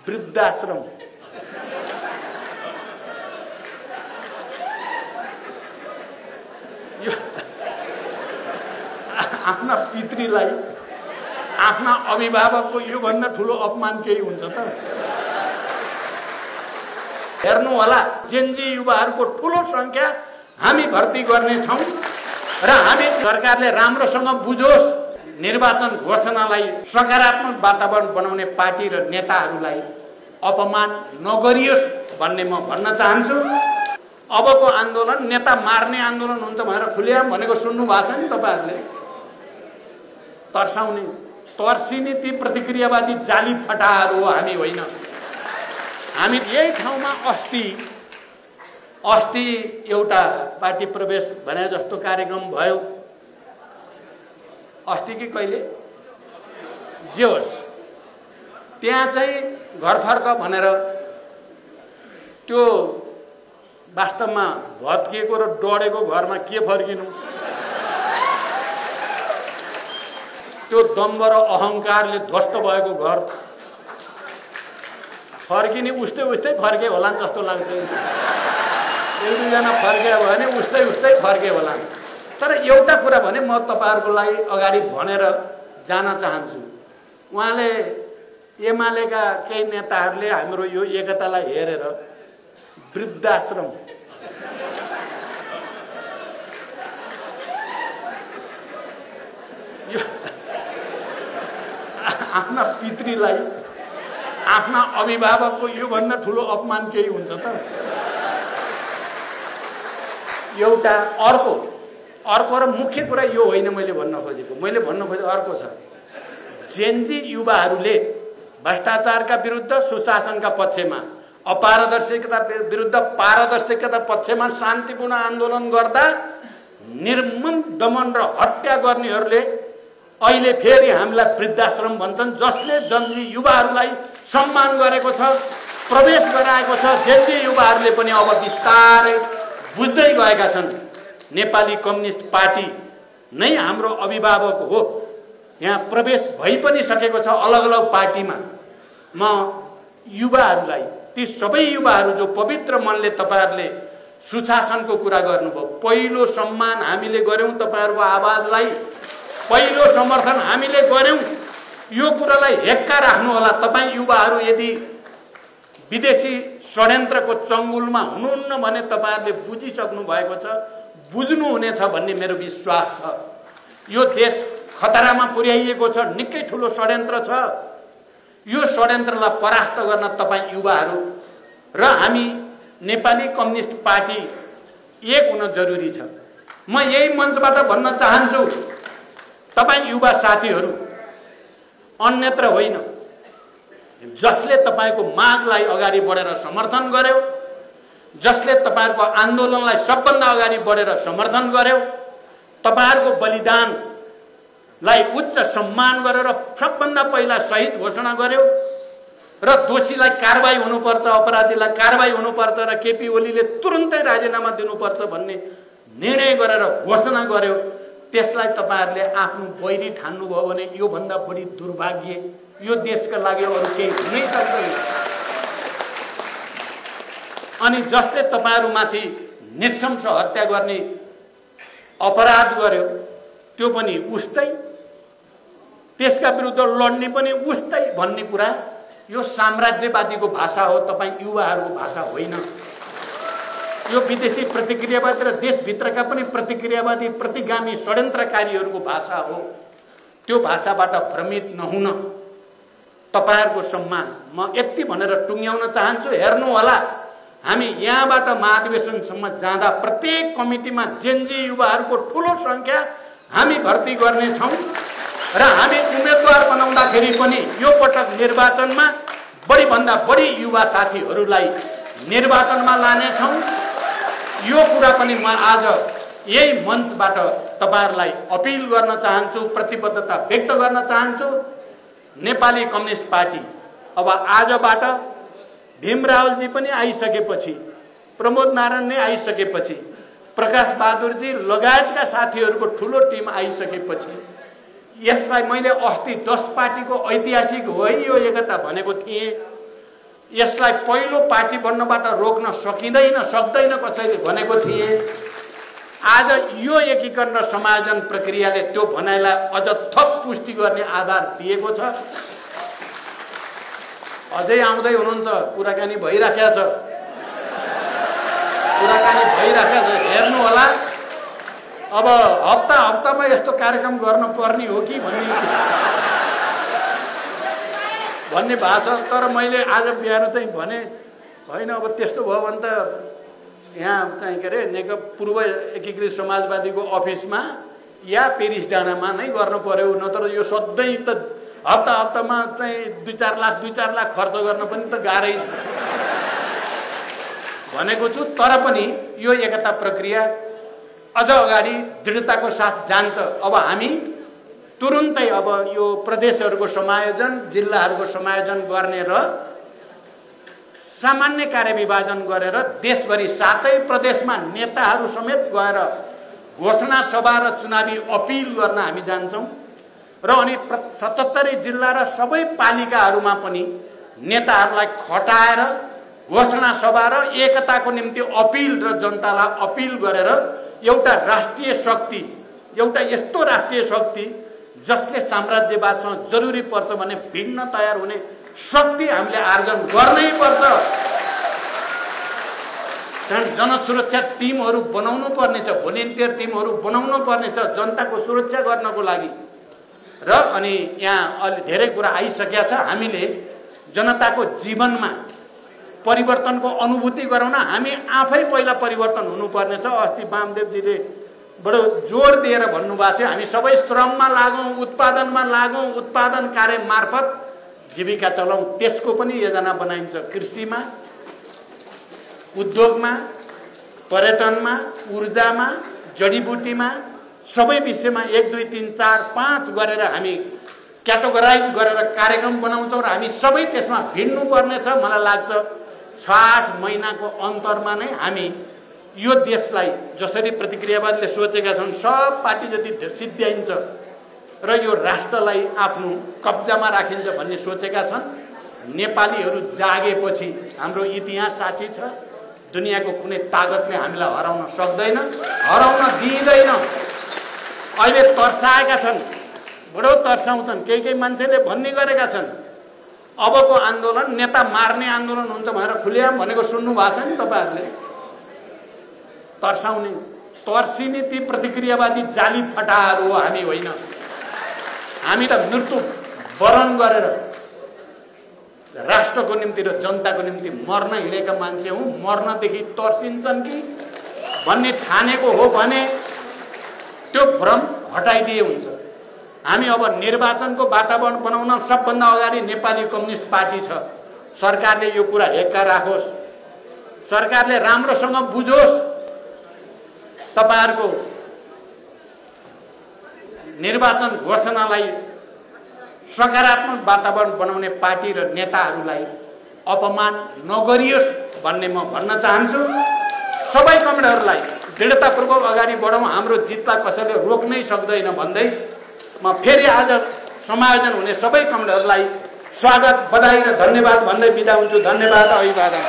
वृद्धाश्रम आफ्ना पितृलाई आफ्ना अभिभावकको योभन्दा ठुलो अपमान केही हुन्छ त? हेर्नु होला, जेनजी युवाहरूको ठुलो संख्या हामी भर्ती गर्नेछौँ र हामी सरकारले राम्रोसँग बुझोस्, निर्वाचन घोषणालाई सकारात्मक वातावरण बनाउने पार्टी र नेताहरूलाई अपमान नगरियोस् भन्ने म भन्न चाहन्छु। अबको आन्दोलन नेता मार्ने आन्दोलन हुन्छ भनेर खुलेआम भनेको सुन्नु भएको छ नि तपाईहरुले? तर्साउने तर्सिने ती प्रतिक्रियावादी जाली फटाहरू हो, हामी होइन। हामी यही ठाउँमा अस्ति एउटा पार्टी प्रवेश भने जस्तो कार्यक्रम भयो, अस्ति कि कहिले जे होस्, त्यहाँ चाहिँ घर फर्क भनेर त्यो वास्तवमा भत्किएको र डढेको घरमा के फर्किनु, त्यो दम्भ र अहंकारले ध्वस्त भएको घर फर्किने उस्तै फर्के होला नि जस्तो लाग्छ। एक दुईजना फर्के भने उस्तै फर्के होला। तर एउटा कुरा भने म तपाईहरुको लागि अगाडि भनेर जान चाहन्छु। उहाँले एमालेका केही नेताहरूले हाम्रो यो एकतालाई हेरेर वृद्धाश्रम आफ्ना पितृलाई आफ्ना अभिभावकको योभन्दा ठुलो अपमान केही हुन्छ त? एउटा अर्को र मुख्य कुरा यो होइन मैले भन्न खोजेको अर्को छ। जेनजी युवाहरूले भ्रष्टाचारका विरुद्ध सुशासनका पक्षमा, अपारदर्शिता विरुद्ध पारदर्शिता पक्षमा शान्तिपूर्ण आन्दोलन गर्दा निर्मम दमन र हत्या गर्नेहरूले अहिले फेरि हामीलाई वृद्धाश्रम भन्छन्, जसले जेनजी युवाहरूलाई सम्मान गरेको छ, प्रवेश गराएको छ। जेनजी युवाहरूले पनि अब बिस्तारै बुझ्दै गएका छन् नेपाली कम्युनिस्ट पार्टी नै हाम्रो अभिभावक हो। यहाँ प्रवेश भइ पनि सकेको छ अलग अलग पार्टीमा। म युवाहरूलाई, ती सबै युवाहरू जो पवित्र मनले तपाईहरुले सुशासनको कुरा गर्नुभयो, पहिलो सम्मान हामीले गर्यौं, तपाईहरुको आवाजलाई पहिलो समर्थन हामीले गर्यौं, यो कुरालाई हेक्का राख्नु होला। तपाई युवाहरू यदि विदेशी षड्यन्त्रको चंगुलमा हुनुहुन्न भने तपाईहरुले बुझिसक्नु भएको छ, बुझ्नु हुनेछ भन्ने मेरो विश्वास छ। यो देश खतरामा पुर्याइएको छ, निकै ठूलो षड्यन्त्र छ। यो षड्यन्त्रलाई परास्त गर्न तपाई युवाहरू र हामी नेपाली कम्युनिस्ट पार्टी एक हुन जरुरी छ। म यही मञ्चबाट भन्न चाहन्छु, तपाई युवा साथीहरू अन्यत्र होइन, जसले तपाईको मागलाई अगाडि बढेर समर्थन गर्यो, जसले तपाईहरुको आन्दोलनलाई सबभन्दा अगाडि बढेर समर्थन गर्यो, तपाईहरुको बलिदानलाई उच्च सम्मान गरेर सबभन्दा पहिला शहीद घोषणा गर्यो र दोषीलाई कारबाही हुनुपर्छ, अपराधीलाई कारबाही हुनुपर्छ र केपी ओलीले तुरुन्तै राजीनामा दिनुपर्छ भन्ने निर्णय गरेर घोषणा गर्यो। त्यसलाई तपाईहरुले आफ्नो बैरी ठान्नुभयो भने यो भन्दा बढी दुर्भाग्य यो देशका लागि अरु केही हुनै सक्दैन। अनि जसले तपाईहरुमाथि निशंस हत्या गर्ने अपराध गर्यो त्यो पनि उस्तै, त्यसका विरुद्ध लड्ने पनि उस्तै भन्ने कुरा यो साम्राज्यवादीको भाषा हो, तपाई युवाहरूको भाषा होइन। यो विदेशी प्रतिक्रियावादी र देशभित्रका पनि प्रतिक्रियावादी प्रतिगामी षड्यन्त्रकारीहरूको भाषा हो। त्यो भाषाबाट भ्रमित नहुन तपाईहरुको सम्मान म यति भनेर टुङ्ग्याउन चाहन्छु। हेर्नु होला, हामी यहाँबाट महाधिवेशनसम्म जाँदा प्रत्येक कमिटीमा जेनजी युवाहरूको ठूलो संख्या हामी भर्ती गर्नेछौँ र हामी उम्मेदवार बनाउँदाखेरि पनि यो पटक निर्वाचनमा बढी भन्दा बढी युवा साथीहरूलाई निर्वाचनमा लानेछौँ। यो कुरा पनि म आज यही मञ्चबाट तपाईहरुलाई अपील गर्न चाहन्छु, प्रतिबद्धता व्यक्त गर्न चाहन्छु। नेपाली कम्युनिस्ट पार्टी अब आजबाट भीमरावजी पनि आइसकेपछि, प्रमोद नारायण नै आइसकेपछि, प्रकाश बहादुरजी लगायतका साथीहरूको ठूलो टिम आइसकेपछि यसलाई मैले अस्ति 10 पार्टीको ऐतिहासिक हो यो एकता भनेको थिएँ। यसलाई पहिलो पार्टी बन्नबाट रोक्न सक्दैन कसैले भनेको थिए। आज यो एकीकरण र समायोजन प्रक्रियाले त्यो भनाइलाई अझ थप पुष्टि गर्ने आधार दिएको छ। अझै आउँदै हुनुहुन्छ, कुराकानी भइराखेको छ, हेर्नु होला। अब हप्तामा यस्तो कार्यक्रम गर्न पर्ने हो कि भन्ने भएको छ। तर मैले आज बिहान चाहिँ भने होइन, अब त्यस्तो भयो भने त यहाँ चाहिँ के अरे नेकपा पूर्व एकीकृत समाजवादीको अफिसमा या पेरिस डाँडामा नै गर्नु पर्यो, नत्र यो सधैँ त हप्तामा चाहिँ 2-4 लाख खर्च गर्न पनि त गाह्रै छ भनेको छु। तर पनि यो एकता प्रक्रिया अझ अगाडि दृढताको साथ जान्छ। अब हामी तुरुन्तै अब यो प्रदेशहरूको समायोजन, जिल्लाहरूको समायोजन गर्ने र सामान्य कार्यविभाजन गरेर देशभरि 7 प्रदेशमा नेताहरू समेत गएर घोषणा सभा र चुनावी अपिल गर्न हामी जान्छौँ र अनि 77 जिल्ला र सबै पालिकाहरूमा पनि नेताहरूलाई खटाएर घोषणा सभा र एकताको निम्ति अपिल र जनतालाई अपिल गरेर एउटा राष्ट्रिय शक्ति, एउटा यस्तो राष्ट्रिय शक्ति जसले साम्राज्यवादसँग जरुरी पर्छ भने भिड्न तयार हुने शक्ति हामीले आर्जन गर्नै पर्छ। कारण जनसुरक्षा टिमहरू बनाउनु पर्नेछ, भोलिन्टियर टिमहरू बनाउनु पर्नेछ जनताको सुरक्षा गर्नको लागि। र अनि यहाँ अलि धेरै कुरा आइसकेका छ। हामीले जनताको जीवनमा परिवर्तनको अनुभूति गराउन हामी आफै पहिला परिवर्तन हुनुपर्नेछ। अस्ति वामदेवजीले बडो जोड दिएर भन्नुभएको थियो, हामी सबै श्रममा लागौँ, उत्पादनमा लागौँ, उत्पादन कार्य मार्फत जीविका चलाउँ। त्यसको पनि योजना बनाइन्छ। कृषिमा, उद्योगमा, पर्यटनमा, ऊर्जामा, जडीबुटीमा, सबै विषयमा 1, 2, 3, 4, 5 गरेर हामी क्याटेगोराइज गरेर कार्यक्रम बनाउँछौँ र हामी सबै त्यसमा भिड्नु पर्नेछ। मलाई लाग्छ 6-8 महिनाको अन्तरमा नै हामी यो देशलाई जसरी प्रतिक्रियावादले सोचेका छन् सब पार्टी जति सिद्ध्याइन्छ र यो राष्ट्रलाई आफ्नो कब्जामा राखिन्छ भन्ने सोचेका छन्। नेपालीहरू जागेपछि हाम्रो इतिहास साक्षी छ। दुनियाँको कुनै तागतले हामीलाई हराउन सक्दैन, हराउन दिँदैन। अहिले तर्साएका छन्, बडो तर्साउँछन्। केही मान्छेले भन्ने गरेका छन् अबको आन्दोलन नेता मार्ने आन्दोलन हुन्छ भनेर खुलेआम भनेको सुन्नु भएको छ नि तपाईहरुले। तर्साउने, तर्सिने ती प्रतिक्रियावादी जाली फटाहरू हो, हामी होइन। हामी त मृत्यु वरण गरेर राष्ट्रको निम्ति र जनताको निम्ति मर्न हिँडेका मान्छे हौं। मर्नदेखि तर्सिन्छन् कि भन्ने ठानेको हो भने त्यो भ्रम हटाइदिए हुन्छ। हामी अब निर्वाचनको वातावरण बनाउन सबभन्दा अगाडि नेपाली कम्युनिस्ट पार्टी छ। सरकारले यो कुरा हेक्का राखोस्, सरकारले राम्रोसँग बुझोस्। तपाईहरुको निर्वाचन घोषणालाई सकारात्मक वातावरण बनाउने पार्टी र नेताहरूलाई अपमान नगरियोस् भन्ने म भन्न चाहन्छु। सबै कमरेडहरूलाई दृढतापूर्वक अगाडि बढौँ, हाम्रो जितलाई कसैले रोक्नै सक्दैन भन्दै म फेरि आज समायोजन हुने सबै कमरेडहरूलाई स्वागत, बधाई र धन्यवाद भन्दै बिदा हुन्छु। धन्यवाद, अभिवादन।